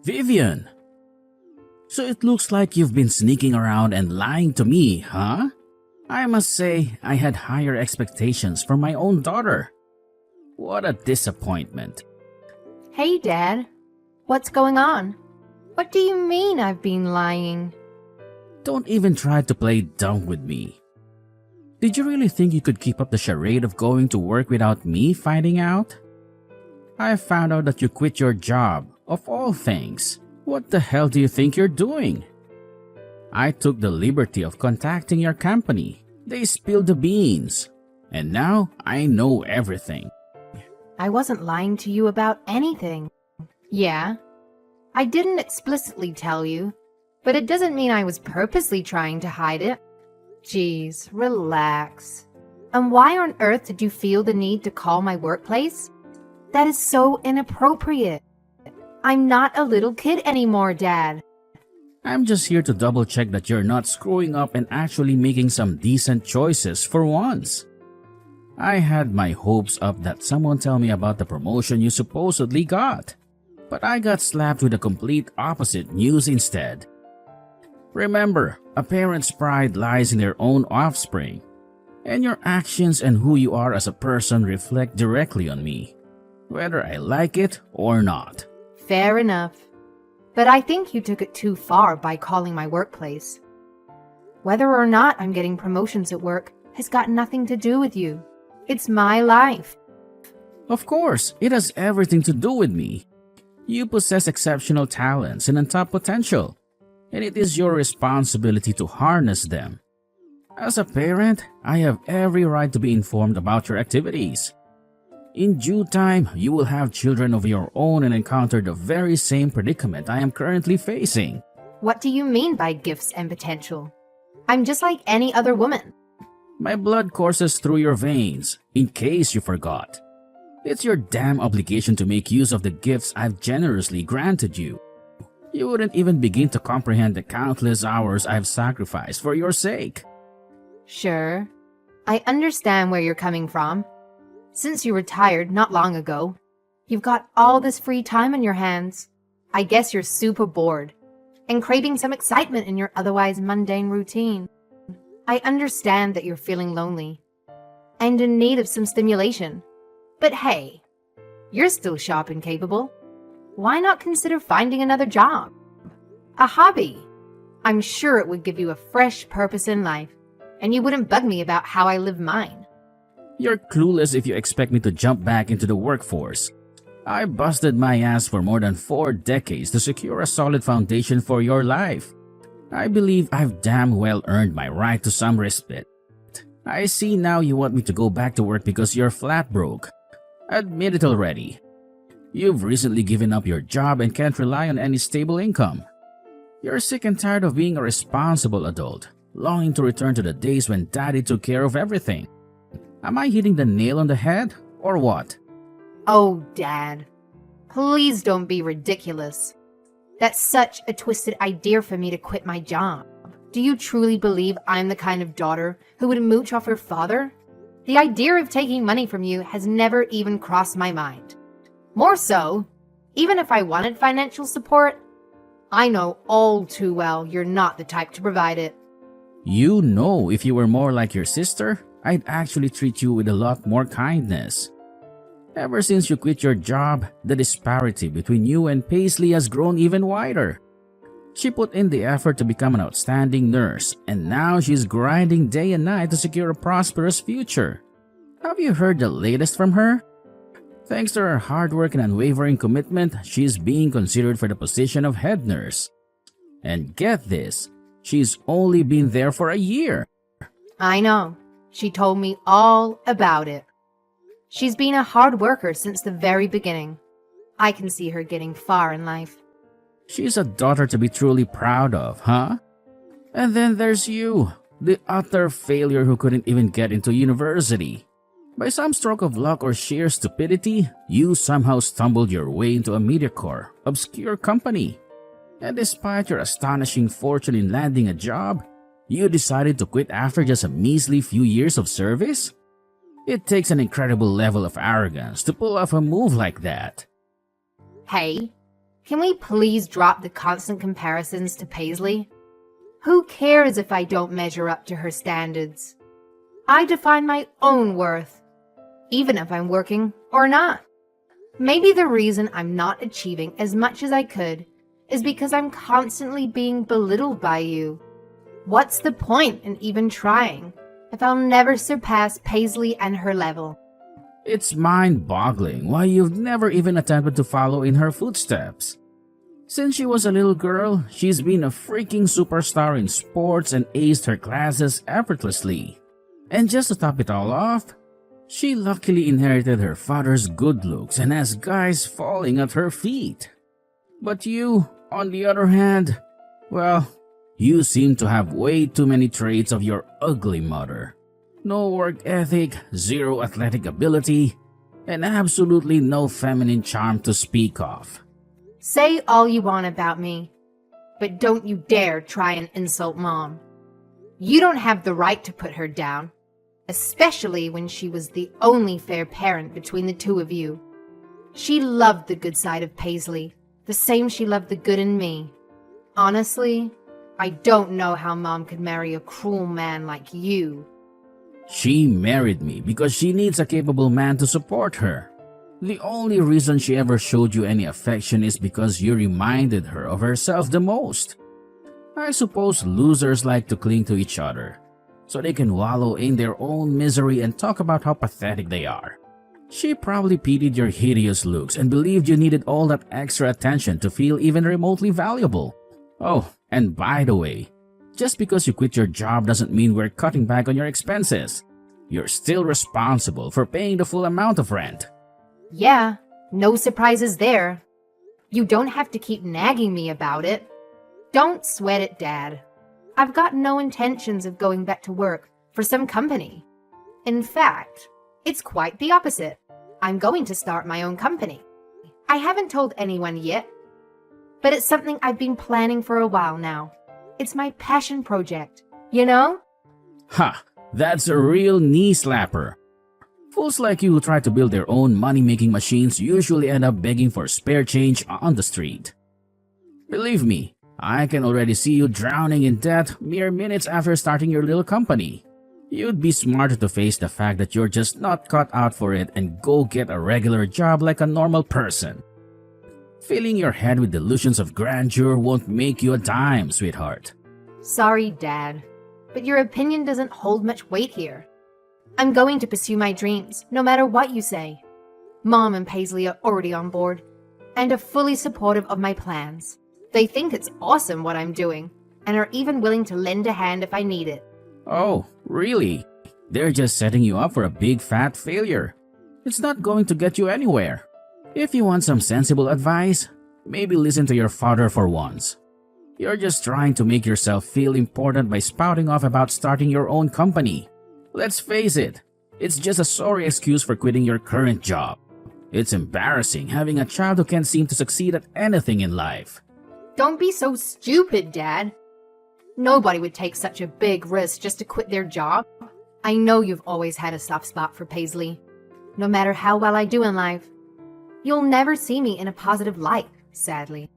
Vivian! So it looks like you've been sneaking around and lying to me, huh? I must say, I had higher expectations from my own daughter. What a disappointment. Hey, Dad. What's going on? What do you mean I've been lying? Don't even try to play dumb with me. Did you really think you could keep up the charade of going to work without me finding out? I found out that you quit your job, of all things. What the hell do you think you're doing? I took the liberty of contacting your company. They spilled the beans. And now I know everything. I wasn't lying to you about anything. Yeah, I didn't explicitly tell you, but it doesn't mean I was purposely trying to hide it. Geez, relax. And why on earth did you feel the need to call my workplace? That is so inappropriate. I'm not a little kid anymore, Dad. I'm just here to double check that you're not screwing up and actually making some decent choices for once. I had my hopes up that someone tell me about the promotion you supposedly got, but I got slapped with the complete opposite news instead. Remember, a parent's pride lies in their own offspring, and your actions and who you are as a person reflect directly on me, whether I like it or not. Fair enough. But I think you took it too far by calling my workplace. Whether or not I'm getting promotions at work has got nothing to do with you. It's my life. Of course, it has everything to do with me. You possess exceptional talents and untapped potential, and it is your responsibility to harness them. As a parent, I have every right to be informed about your activities. In due time, you will have children of your own and encounter the very same predicament I am currently facing. What do you mean by gifts and potential? I'm just like any other woman. My blood courses through your veins, in case you forgot. It's your damn obligation to make use of the gifts I've generously granted you. You wouldn't even begin to comprehend the countless hours I've sacrificed for your sake. Sure, I understand where you're coming from. Since you retired not long ago, you've got all this free time on your hands. I guess you're super bored and craving some excitement in your otherwise mundane routine. I understand that you're feeling lonely and in need of some stimulation. But hey, you're still sharp and capable. Why not consider finding another job? A hobby. I'm sure it would give you a fresh purpose in life, and you wouldn't bug me about how I live mine. You're clueless if you expect me to jump back into the workforce. I busted my ass for more than 4 decades to secure a solid foundation for your life. I believe I've damn well earned my right to some respite. I see now you want me to go back to work because you're flat broke. Admit it already. You've recently given up your job and can't rely on any stable income. You're sick and tired of being a responsible adult, longing to return to the days when daddy took care of everything. Am I hitting the nail on the head, or what? Oh, Dad, please don't be ridiculous. That's such a twisted idea for me to quit my job. Do you truly believe I'm the kind of daughter who would mooch off her father? The idea of taking money from you has never even crossed my mind. More so, even if I wanted financial support, I know all too well you're not the type to provide it. You know, if you were more like your sister, I'd actually treat you with a lot more kindness. Ever since you quit your job, the disparity between you and Paisley has grown even wider. She put in the effort to become an outstanding nurse, and now she's grinding day and night to secure a prosperous future. Have you heard the latest from her? Thanks to her hard work and unwavering commitment, she's being considered for the position of head nurse. And get this, she's only been there for a year. I know. She told me all about it. She's been a hard worker since the very beginning. I can see her getting far in life. She's a daughter to be truly proud of, huh? And then there's you, the utter failure who couldn't even get into university. By some stroke of luck or sheer stupidity, you somehow stumbled your way into a mediocre, obscure company. And despite your astonishing fortune in landing a job, you decided to quit after just a measly few years of service? It takes an incredible level of arrogance to pull off a move like that. Hey, Can we please drop the constant comparisons to Paisley? Who cares if I don't measure up to her standards? I define my own worth, even if I'm working or not. Maybe the reason I'm not achieving as much as I could is because I'm constantly being belittled by you. What's the point in even trying if I'll never surpass Paisley and her level? It's mind-boggling why you've never even attempted to follow in her footsteps. Since she was a little girl, she's been a freaking superstar in sports and aced her classes effortlessly. And just to top it all off, she luckily inherited her father's good looks and has guys falling at her feet. But you, on the other hand, well, you seem to have way too many traits of your ugly mother. No work ethic, zero athletic ability, and absolutely no feminine charm to speak of. Say all you want about me, but don't you dare try and insult Mom. You don't have the right to put her down, especially when she was the only fair parent between the two of you. She loved the good side of Paisley, the same she loved the good in me. Honestly, I don't know how Mom could marry a cruel man like you. She married me because she needs a capable man to support her. The only reason she ever showed you any affection is because you reminded her of herself the most. I suppose losers like to cling to each other, so they can wallow in their own misery and talk about how pathetic they are. She probably pitied your hideous looks and believed you needed all that extra attention to feel even remotely valuable. Oh, and by the way, just because you quit your job doesn't mean we're cutting back on your expenses. You're still responsible for paying the full amount of rent. Yeah, no surprises there. You don't have to keep nagging me about it. Don't sweat it, Dad. I've got no intentions of going back to work for some company. In fact, it's quite the opposite. I'm going to start my own company. I haven't told anyone yet, but it's something I've been planning for a while now. It's my passion project, you know? Ha! That's a real knee slapper. Fools like you who try to build their own money-making machines usually end up begging for spare change on the street. Believe me, I can already see you drowning in debt mere minutes after starting your little company. You'd be smarter to face the fact that you're just not cut out for it and go get a regular job like a normal person. Filling your head with delusions of grandeur won't make you a dime, sweetheart. Sorry, Dad, but your opinion doesn't hold much weight here. I'm going to pursue my dreams, no matter what you say. Mom and Paisley are already on board and are fully supportive of my plans. They think it's awesome what I'm doing and are even willing to lend a hand if I need it. Oh, really? They're just setting you up for a big fat failure. It's not going to get you anywhere. If you want some sensible advice, maybe listen to your father for once. You're just trying to make yourself feel important by spouting off about starting your own company. Let's face it, it's just a sorry excuse for quitting your current job. It's embarrassing having a child who can't seem to succeed at anything in life. Don't be so stupid, Dad. Nobody would take such a big risk just to quit their job. I know you've always had a soft spot for Paisley. No matter how well I do in life, you'll never see me in a positive light, sadly.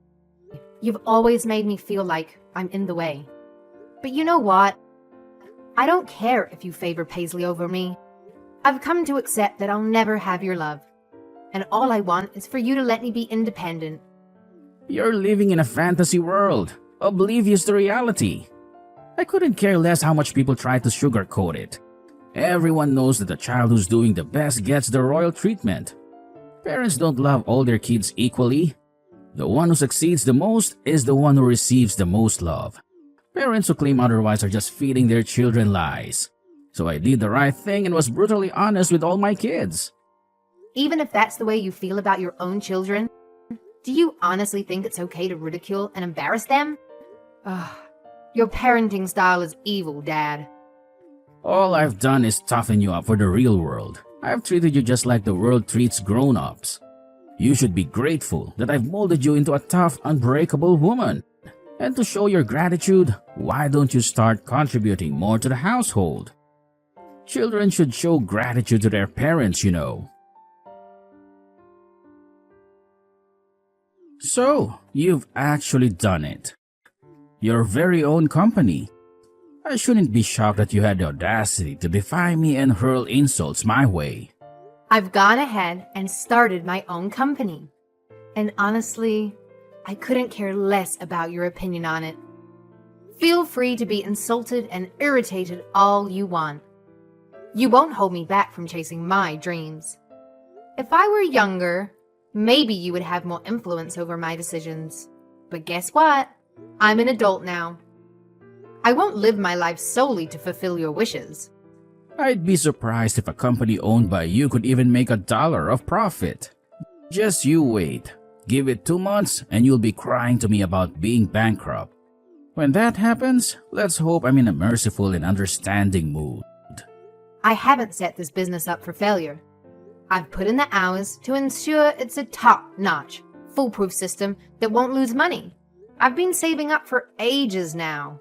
You've always made me feel like I'm in the way. But you know what? I don't care if you favor Paisley over me. I've come to accept that I'll never have your love. And all I want is for you to let me be independent. You're living in a fantasy world, oblivious to reality. I couldn't care less how much people try to sugarcoat it. Everyone knows that the child who's doing the best gets the royal treatment. Parents don't love all their kids equally. The one who succeeds the most is the one who receives the most love. Parents who claim otherwise are just feeding their children lies. So I did the right thing and was brutally honest with all my kids. Even if that's the way you feel about your own children, do you honestly think it's okay to ridicule and embarrass them? Ugh, your parenting style is evil, Dad. All I've done is toughen you up for the real world. I've treated you just like the world treats grown-ups. You should be grateful that I've molded you into a tough, unbreakable woman. And to show your gratitude, why don't you start contributing more to the household? Children should show gratitude to their parents, you know. So, you've actually done it. Your very own company. I shouldn't be shocked that you had the audacity to defy me and hurl insults my way. I've gone ahead and started my own company. And honestly, I couldn't care less about your opinion on it. Feel free to be insulted and irritated all you want. You won't hold me back from chasing my dreams. If I were younger, maybe you would have more influence over my decisions. But guess what? I'm an adult now. I won't live my life solely to fulfill your wishes. I'd be surprised if a company owned by you could even make $1 of profit. Just you wait. Give it 2 months and you'll be crying to me about being bankrupt. When that happens, let's hope I'm in a merciful and understanding mood. I haven't set this business up for failure. I've put in the hours to ensure it's a top-notch, foolproof system that won't lose money. I've been saving up for ages now.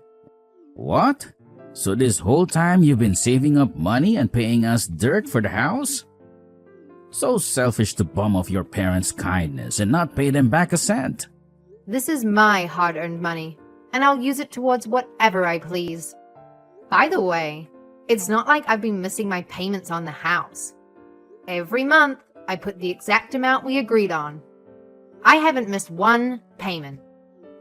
What? So this whole time you've been saving up money and paying us dirt for the house? So selfish to bum off your parents' kindness and not pay them back a cent. This is my hard-earned money, and I'll use it towards whatever I please. By the way, it's not like I've been missing my payments on the house. Every month, I put the exact amount we agreed on. I haven't missed one payment.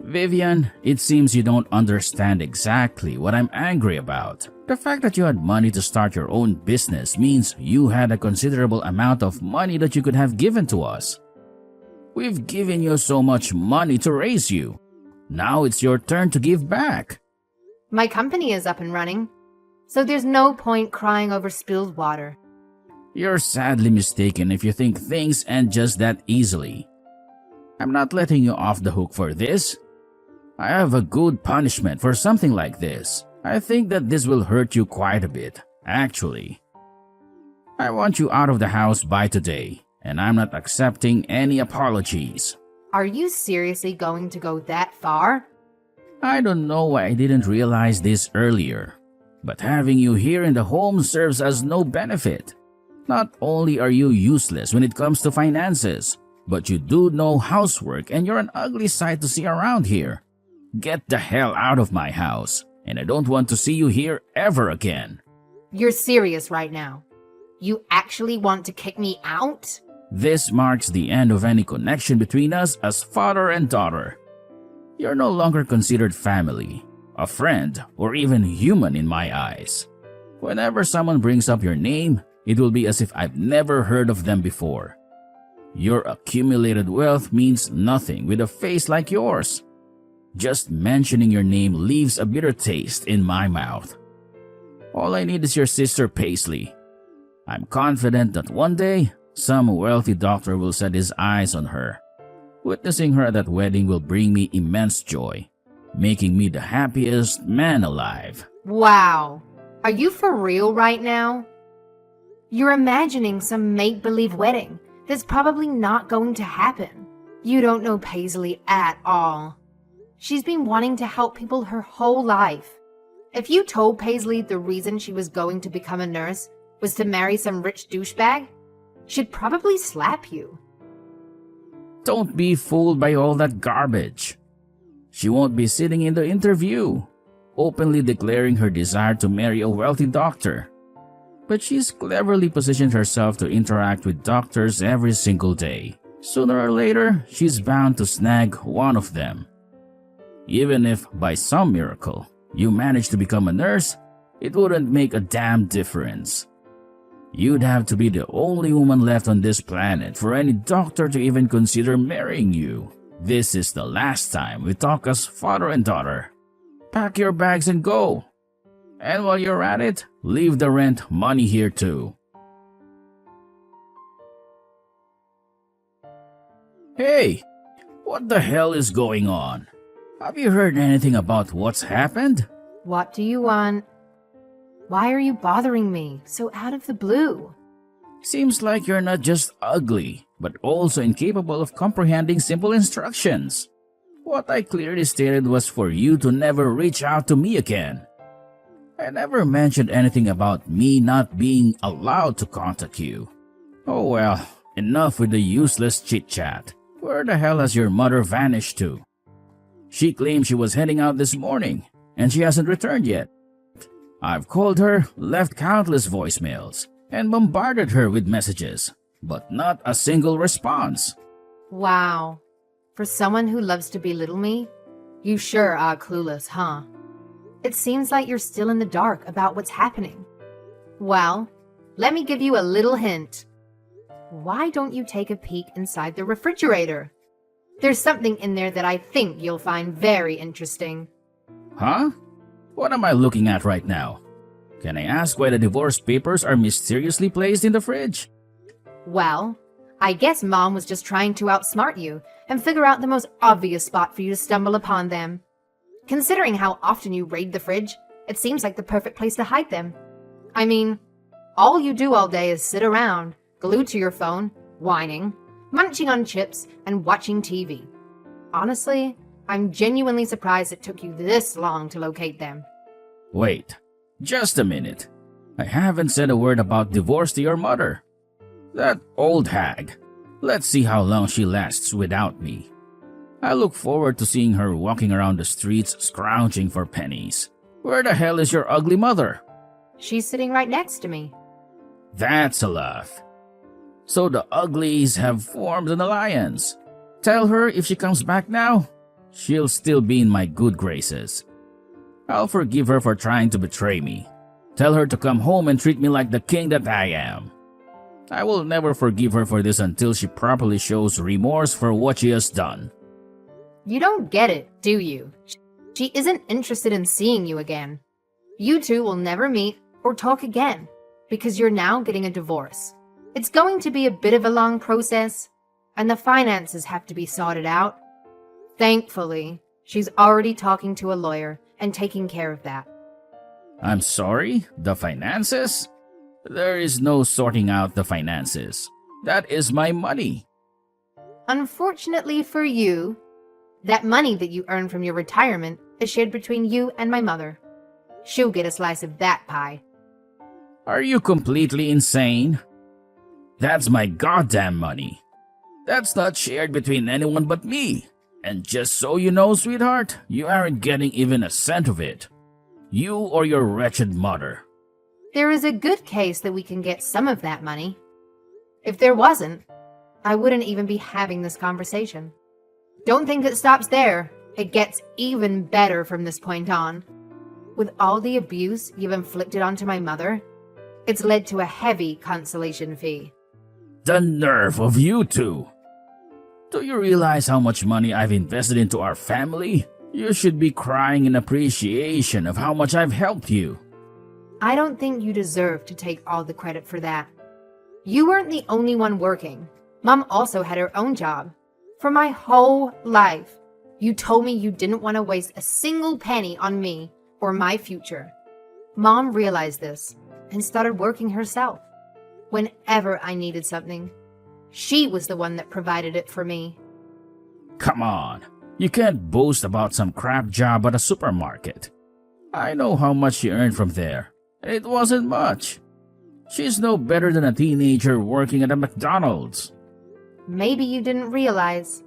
Vivian, it seems you don't understand exactly what I'm angry about. The fact that you had money to start your own business means you had a considerable amount of money that you could have given to us. We've given you so much money to raise you. Now it's your turn to give back. My company is up and running, so there's no point crying over spilled water. You're sadly mistaken if you think things end just that easily. I'm not letting you off the hook for this. I have a good punishment for something like this. I think that this will hurt you quite a bit, actually. I want you out of the house by today, and I'm not accepting any apologies. Are you seriously going to go that far? I don't know why I didn't realize this earlier, but having you here in the home serves as no benefit. Not only are you useless when it comes to finances, but you do no housework and you're an ugly sight to see around here. Get the hell out of my house, and I don't want to see you here ever again. You're serious right now? You actually want to kick me out? This marks the end of any connection between us as father and daughter. You're no longer considered family, a friend, or even human in my eyes. Whenever someone brings up your name, it will be as if I've never heard of them before. Your accumulated wealth means nothing with a face like yours. Just mentioning your name leaves a bitter taste in my mouth. All I need is your sister Paisley. I'm confident that one day, some wealthy doctor will set his eyes on her. Witnessing her at that wedding will bring me immense joy, making me the happiest man alive. Wow. Are you for real right now? You're imagining some make-believe wedding that's probably not going to happen. You don't know Paisley at all. She's been wanting to help people her whole life. If you told Paisley the reason she was going to become a nurse was to marry some rich douchebag, she'd probably slap you. Don't be fooled by all that garbage. She won't be sitting in the interview, openly declaring her desire to marry a wealthy doctor. But she's cleverly positioned herself to interact with doctors every single day. Sooner or later, she's bound to snag one of them. Even if, by some miracle, you manage to become a nurse, it wouldn't make a damn difference. You'd have to be the only woman left on this planet for any doctor to even consider marrying you. This is the last time we talk as father and daughter. Pack your bags and go. And while you're at it, leave the rent money here too. Hey, what the hell is going on? Have you heard anything about what's happened? What do you want? Why are you bothering me so out of the blue? Seems like you're not just ugly, but also incapable of comprehending simple instructions. What I clearly stated was for you to never reach out to me again. I never mentioned anything about me not being allowed to contact you. Oh well, enough with the useless chit-chat. Where the hell has your mother vanished to? She claimed she was heading out this morning, and she hasn't returned yet. I've called her, left countless voicemails, and bombarded her with messages, but not a single response. Wow. For someone who loves to belittle me, you sure are clueless, huh? It seems like you're still in the dark about what's happening. Well, let me give you a little hint. Why don't you take a peek inside the refrigerator? There's something in there that I think you'll find very interesting. Huh? What am I looking at right now? Can I ask why the divorce papers are mysteriously placed in the fridge? Well, I guess Mom was just trying to outsmart you and figure out the most obvious spot for you to stumble upon them. Considering how often you raid the fridge, it seems like the perfect place to hide them. I mean, all you do all day is sit around, glued to your phone, whining, munching on chips, and watching TV. Honestly, I'm genuinely surprised it took you this long to locate them. Wait, just a minute. I haven't said a word about divorce to your mother. That old hag. Let's see how long she lasts without me. I look forward to seeing her walking around the streets scrounging for pennies. Where the hell is your ugly mother? She's sitting right next to me. That's a laugh. So the uglies have formed an alliance. Tell her if she comes back now, she'll still be in my good graces. I'll forgive her for trying to betray me. Tell her to come home and treat me like the king that I am. I will never forgive her for this until she properly shows remorse for what she has done. You don't get it, do you? She isn't interested in seeing you again. You two will never meet or talk again because you're now getting a divorce. It's going to be a bit of a long process, and the finances have to be sorted out. Thankfully, she's already talking to a lawyer and taking care of that. I'm sorry? The finances? There is no sorting out the finances. That is my money. Unfortunately for you, that money that you earn from your retirement is shared between you and my mother. She'll get a slice of that pie. Are you completely insane? That's my goddamn money. That's not shared between anyone but me. And just so you know, sweetheart, you aren't getting even a cent of it. You or your wretched mother. There is a good case that we can get some of that money. If there wasn't, I wouldn't even be having this conversation. Don't think it stops there. It gets even better from this point on. With all the abuse you've inflicted onto my mother, it's led to a heavy consolation fee. The nerve of you two! Do you realize how much money I've invested into our family? You should be crying in appreciation of how much I've helped you. I don't think you deserve to take all the credit for that. You weren't the only one working. Mom also had her own job. For my whole life, you told me you didn't want to waste a single penny on me or my future. Mom realized this and started working herself. Whenever I needed something, she was the one that provided it for me. Come on, you can't boast about some crap job at a supermarket. I know how much she earned from there. It wasn't much. She's no better than a teenager working at a McDonald's. Maybe you didn't realize,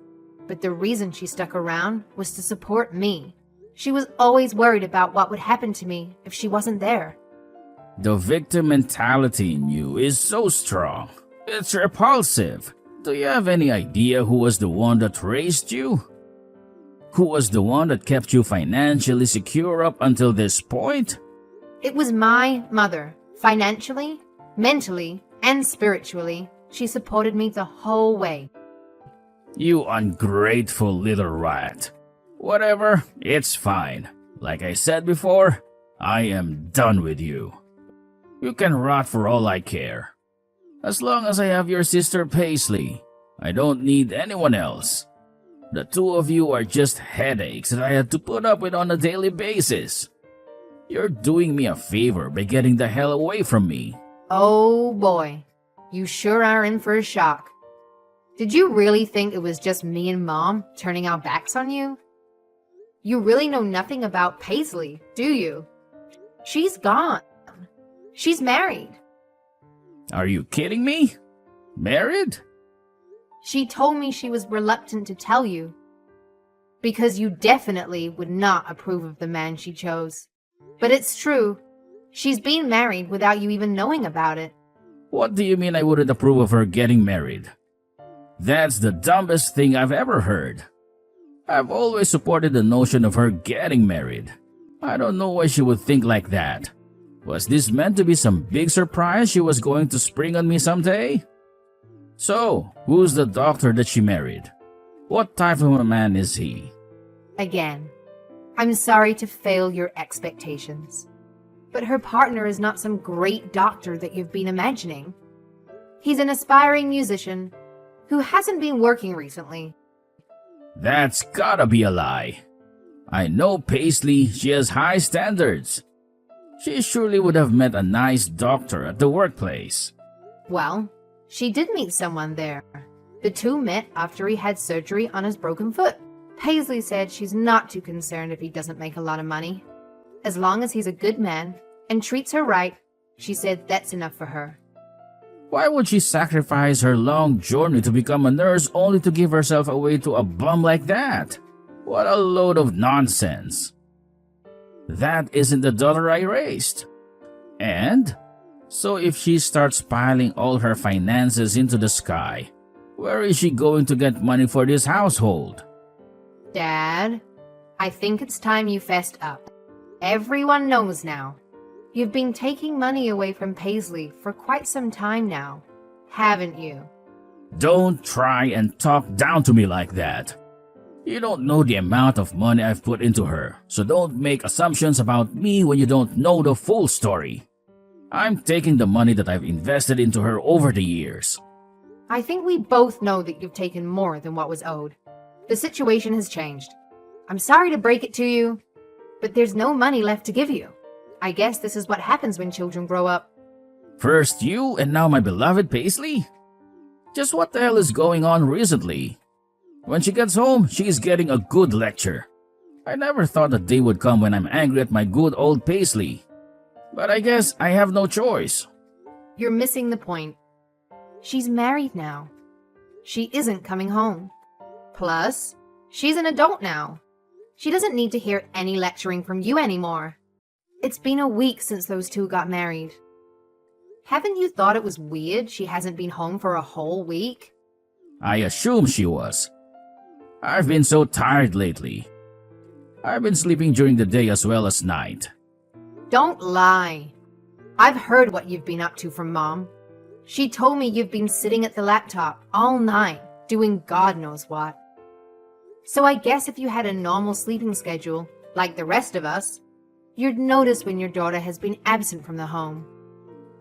but the reason she stuck around was to support me. She was always worried about what would happen to me if she wasn't there. The victim mentality in you is so strong. It's repulsive. Do you have any idea who was the one that raised you? Who was the one that kept you financially secure up until this point? It was my mother. Financially, mentally, and spiritually, she supported me the whole way. You ungrateful little rat. Whatever, it's fine. Like I said before, I am done with you. You can rot for all I care. As long as I have your sister Paisley, I don't need anyone else. The two of you are just headaches that I had to put up with on a daily basis. You're doing me a favor by getting the hell away from me. Oh boy, you sure are in for a shock. Did you really think it was just me and Mom turning our backs on you? You really know nothing about Paisley, do you? She's gone. She's married. Are you kidding me? Married? She told me she was reluctant to tell you, because you definitely would not approve of the man she chose. But it's true. She's been married without you even knowing about it. What do you mean I wouldn't approve of her getting married? That's the dumbest thing I've ever heard. I've always supported the notion of her getting married. I don't know why she would think like that. Was this meant to be some big surprise she was going to spring on me someday? So, who's the doctor that she married? What type of a man is he? Again, I'm sorry to fail your expectations, but her partner is not some great doctor that you've been imagining. He's an aspiring musician who hasn't been working recently. That's gotta be a lie. I know Paisley, she has high standards. She surely would have met a nice doctor at the workplace. Well, she did meet someone there. The two met after he had surgery on his broken foot. Paisley said she's not too concerned if he doesn't make a lot of money. As long as he's a good man and treats her right, she said that's enough for her. Why would she sacrifice her long journey to become a nurse only to give herself away to a bum like that? What a load of nonsense. That isn't the daughter I raised. And so if she starts piling all her finances into the sky, where is she going to get money for this household? Dad, I think it's time you fessed up. Everyone knows now. You've been taking money away from Paisley for quite some time now, haven't you? Don't try and talk down to me like that. You don't know the amount of money I've put into her, so don't make assumptions about me when you don't know the full story. I'm taking the money that I've invested into her over the years. I think we both know that you've taken more than what was owed. The situation has changed. I'm sorry to break it to you, but there's no money left to give you. I guess this is what happens when children grow up. First you, and now my beloved Paisley? Just what the hell is going on recently? When she gets home, she's getting a good lecture. I never thought the day would come when I'm angry at my good old Paisley. But I guess I have no choice. You're missing the point. She's married now. She isn't coming home. Plus, she's an adult now. She doesn't need to hear any lecturing from you anymore. It's been a week since those two got married. Haven't you thought it was weird she hasn't been home for a whole week? I assume she was. I've been so tired lately. I've been sleeping during the day as well as night. Don't lie. I've heard what you've been up to from Mom. She told me you've been sitting at the laptop all night, doing God knows what. So I guess if you had a normal sleeping schedule, like the rest of us, you'd notice when your daughter has been absent from the home.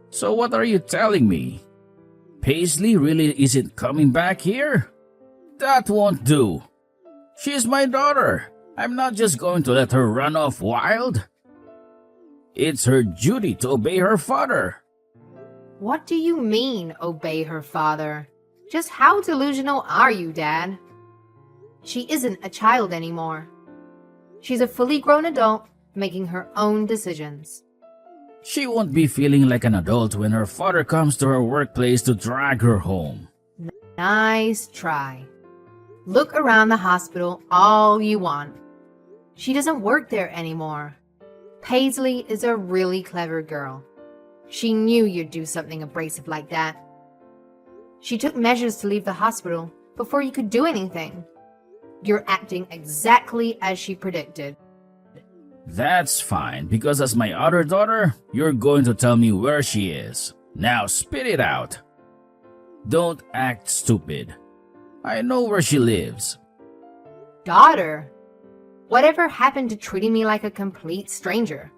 So what are you telling me? Paisley really isn't coming back here? That won't do. She's my daughter. I'm not just going to let her run off wild. It's her duty to obey her father. What do you mean, obey her father? Just how delusional are you, Dad? She isn't a child anymore. She's a fully grown adult making her own decisions. She won't be feeling like an adult when her father comes to her workplace to drag her home. Nice try. Look around the hospital all you want. She doesn't work there anymore. Paisley is a really clever girl. She knew you'd do something abrasive like that. She took measures to leave the hospital before you could do anything. You're acting exactly as she predicted. That's fine, because as my other daughter, you're going to tell me where she is. Now spit it out. Don't act stupid. I know where she lives. Daughter? Whatever happened to treating me like a complete stranger?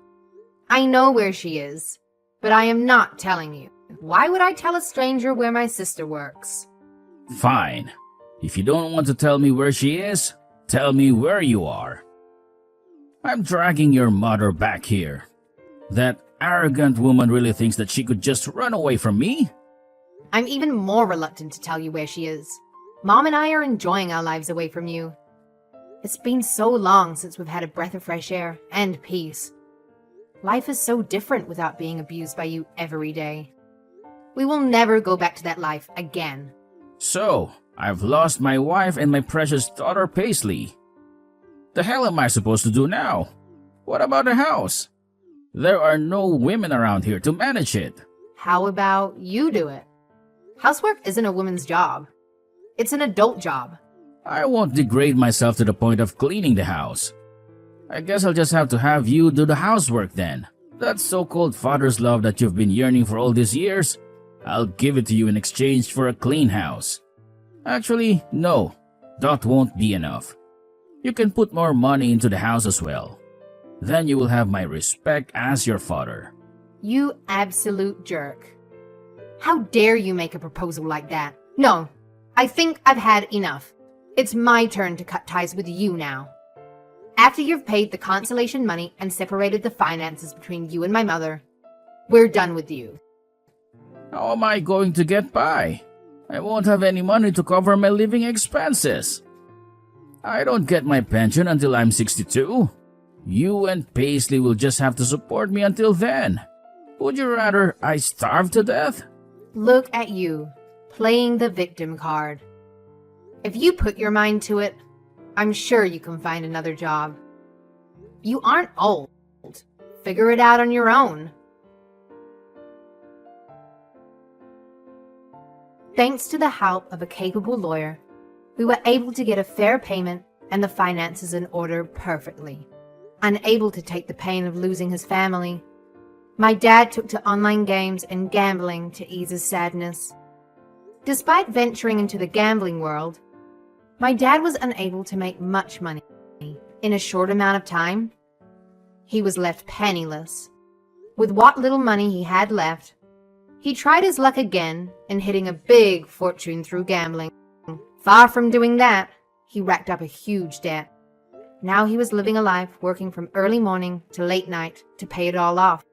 I know where she is, but I am not telling you. Why would I tell a stranger where my sister works? Fine. If you don't want to tell me where she is, tell me where you are. I'm dragging your mother back here. That arrogant woman really thinks that she could just run away from me? I'm even more reluctant to tell you where she is. Mom and I are enjoying our lives away from you. It's been so long since we've had a breath of fresh air and peace. Life is so different without being abused by you every day. We will never go back to that life again. So, I've lost my wife and my precious daughter Paisley. The hell am I supposed to do now? What about the house? There are no women around here to manage it. How about you do it? Housework isn't a woman's job. It's an adult job. I won't degrade myself to the point of cleaning the house. I guess I'll just have to have you do the housework then. That so-called father's love that you've been yearning for all these years, I'll give it to you in exchange for a clean house. Actually, no, that won't be enough. You can put more money into the house as well. Then you will have my respect as your father. You absolute jerk. How dare you make a proposal like that? No, I think I've had enough. It's my turn to cut ties with you now. After you've paid the consolation money and separated the finances between you and my mother, we're done with you. How am I going to get by? I won't have any money to cover my living expenses. I don't get my pension until I'm 62. You and Paisley will just have to support me until then. Would you rather I starve to death? Look at you, playing the victim card. If you put your mind to it, I'm sure you can find another job. You aren't old. Figure it out on your own. Thanks to the help of a capable lawyer, we were able to get a fair payment and the finances in order perfectly. Unable to take the pain of losing his family, my dad took to online games and gambling to ease his sadness. Despite venturing into the gambling world, my dad was unable to make much money. In a short amount of time, he was left penniless. With what little money he had left, he tried his luck again in hitting a big fortune through gambling. Far from doing that, he racked up a huge debt. Now he was living a life working from early morning to late night to pay it all off.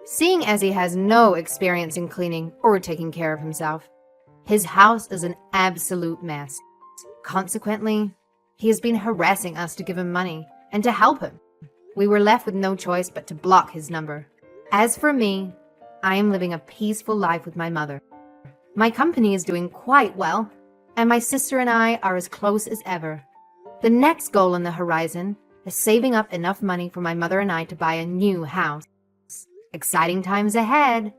Seeing as he has no experience in cleaning or taking care of himself, his house is an absolute mess. Consequently, he has been harassing us to give him money and to help him. We were left with no choice but to block his number. As for me, I am living a peaceful life with my mother. My company is doing quite well, and my sister and I are as close as ever. The next goal on the horizon is saving up enough money for my mother and I to buy a new house. Exciting times ahead.